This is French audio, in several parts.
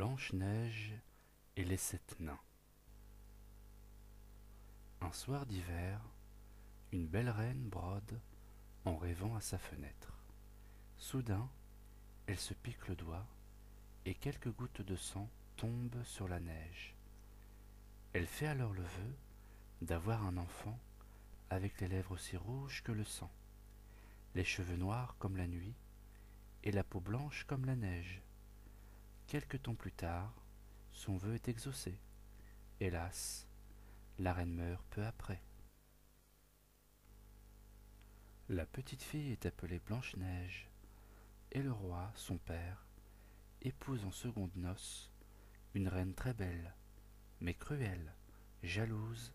Blanche-Neige et les 7 nains. Un soir d'hiver, une belle reine brode en rêvant à sa fenêtre. Soudain, elle se pique le doigt et quelques gouttes de sang tombent sur la neige. Elle fait alors le vœu d'avoir un enfant avec les lèvres aussi rouges que le sang, les cheveux noirs comme la nuit et la peau blanche comme la neige. Quelque temps plus tard, son vœu est exaucé. Hélas, la reine meurt peu après. La petite fille est appelée Blanche-Neige, et le roi, son père, épouse en secondes noces une reine très belle, mais cruelle, jalouse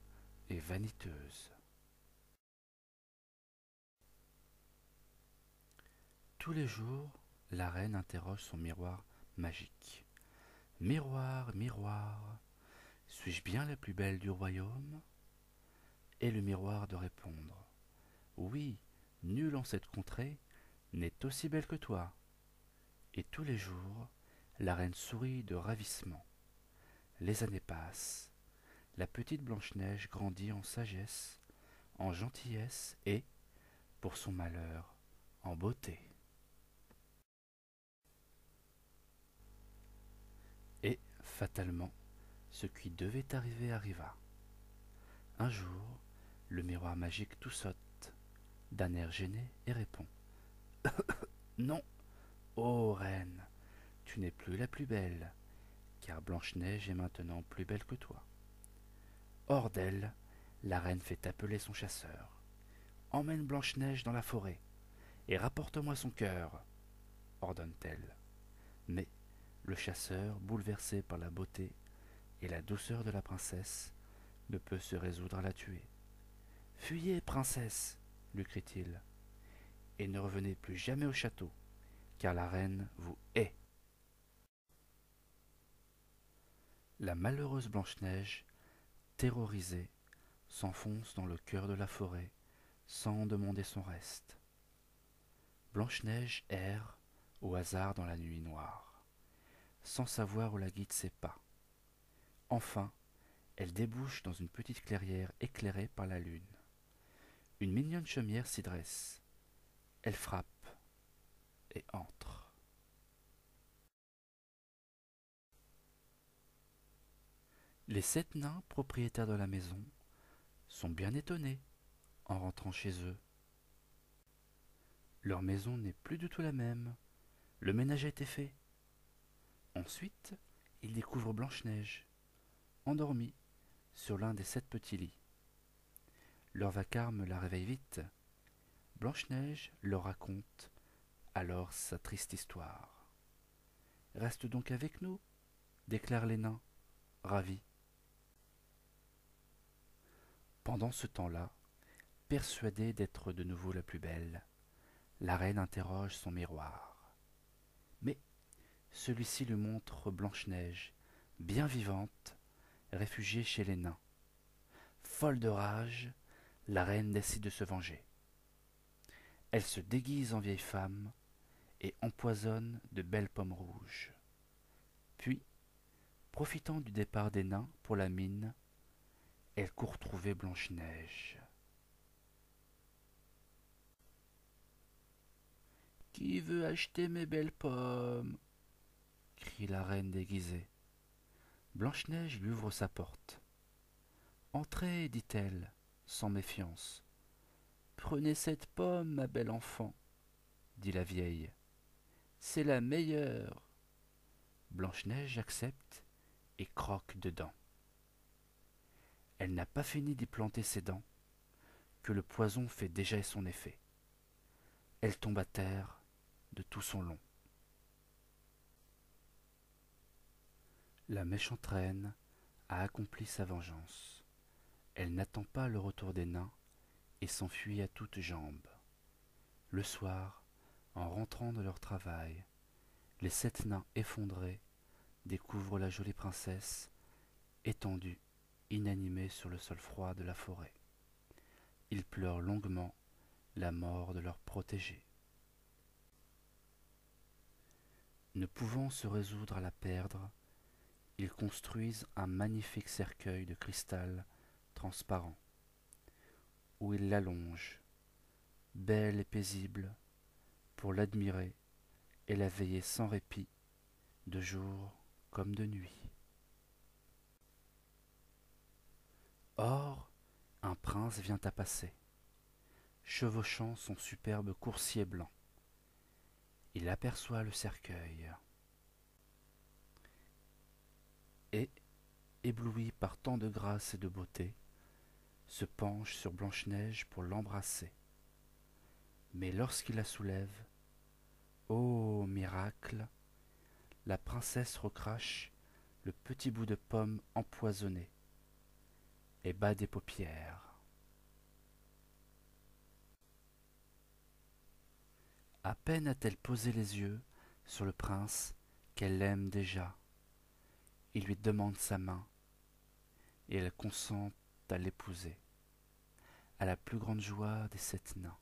et vaniteuse. Tous les jours, la reine interroge son miroir magique. Miroir, miroir, suis-je bien la plus belle du royaume? Et le miroir de répondre: oui, nulle en cette contrée n'est aussi belle que toi. Et tous les jours, la reine sourit de ravissement. Les années passent. La petite Blanche-Neige grandit en sagesse, en gentillesse et, pour son malheur, en beauté. Et, fatalement, ce qui devait arriver arriva. Un jour, le miroir magique tout saute, d'un air gêné, et répond: non, ô reine, tu n'es plus la plus belle, car Blanche-Neige est maintenant plus belle que toi. Hors d'elle, la reine fait appeler son chasseur. Emmène Blanche-Neige dans la forêt, et rapporte-moi son cœur, ordonne-t-elle. Mais le chasseur, bouleversé par la beauté et la douceur de la princesse, ne peut se résoudre à la tuer. Fuyez, princesse, lui crie-t-il, et ne revenez plus jamais au château, car la reine vous hait. La malheureuse Blanche-Neige, terrorisée, s'enfonce dans le cœur de la forêt sans demander son reste. Blanche-Neige erre au hasard dans la nuit noire, sans savoir où la guident ses pas. Enfin, elle débouche dans une petite clairière éclairée par la lune. Une mignonne chaumière s'y dresse. Elle frappe et entre. Les 7 nains, propriétaires de la maison, sont bien étonnés en rentrant chez eux. Leur maison n'est plus du tout la même. Le ménage a été fait. Ensuite, ils découvrent Blanche-Neige, endormie sur l'un des 7 petits lits. Leur vacarme la réveille vite. Blanche-Neige leur raconte alors sa triste histoire. Reste donc avec nous, déclarent les nains, ravis. Pendant ce temps-là, persuadée d'être de nouveau la plus belle, la reine interroge son miroir. Mais celui-ci lui montre Blanche-Neige, bien vivante, réfugiée chez les nains. Folle de rage, la reine décide de se venger. Elle se déguise en vieille femme et empoisonne de belles pommes rouges. Puis, profitant du départ des nains pour la mine, elle court trouver Blanche-Neige. Qui veut acheter mes belles pommes? Crie la reine déguisée. Blanche-Neige lui ouvre sa porte. Entrez, dit-elle, sans méfiance. Prenez cette pomme, ma belle enfant, dit la vieille. C'est la meilleure. Blanche-Neige accepte et croque dedans. Elle n'a pas fini d'y planter ses dents, que le poison fait déjà son effet. Elle tombe à terre de tout son long. La méchante reine a accompli sa vengeance. Elle n'attend pas le retour des nains et s'enfuit à toutes jambes. Le soir, en rentrant de leur travail, les 7 nains effondrés découvrent la jolie princesse étendue, inanimée sur le sol froid de la forêt. Ils pleurent longuement la mort de leur protégée. Ne pouvant se résoudre à la perdre, ils construisent un magnifique cercueil de cristal transparent, où ils l'allongent, belle et paisible, pour l'admirer et la veiller sans répit, de jour comme de nuit. Or, un prince vient à passer, chevauchant son superbe coursier blanc. Il aperçoit le cercueil et, ébloui par tant de grâce et de beauté, se penche sur Blanche-Neige pour l'embrasser. Mais lorsqu'il la soulève, ô miracle, la princesse recrache le petit bout de pomme empoisonné et bat des paupières. À peine a-t-elle posé les yeux sur le prince qu'elle l'aime déjà. Il lui demande sa main et elle consent à l'épouser, à la plus grande joie des 7 nains.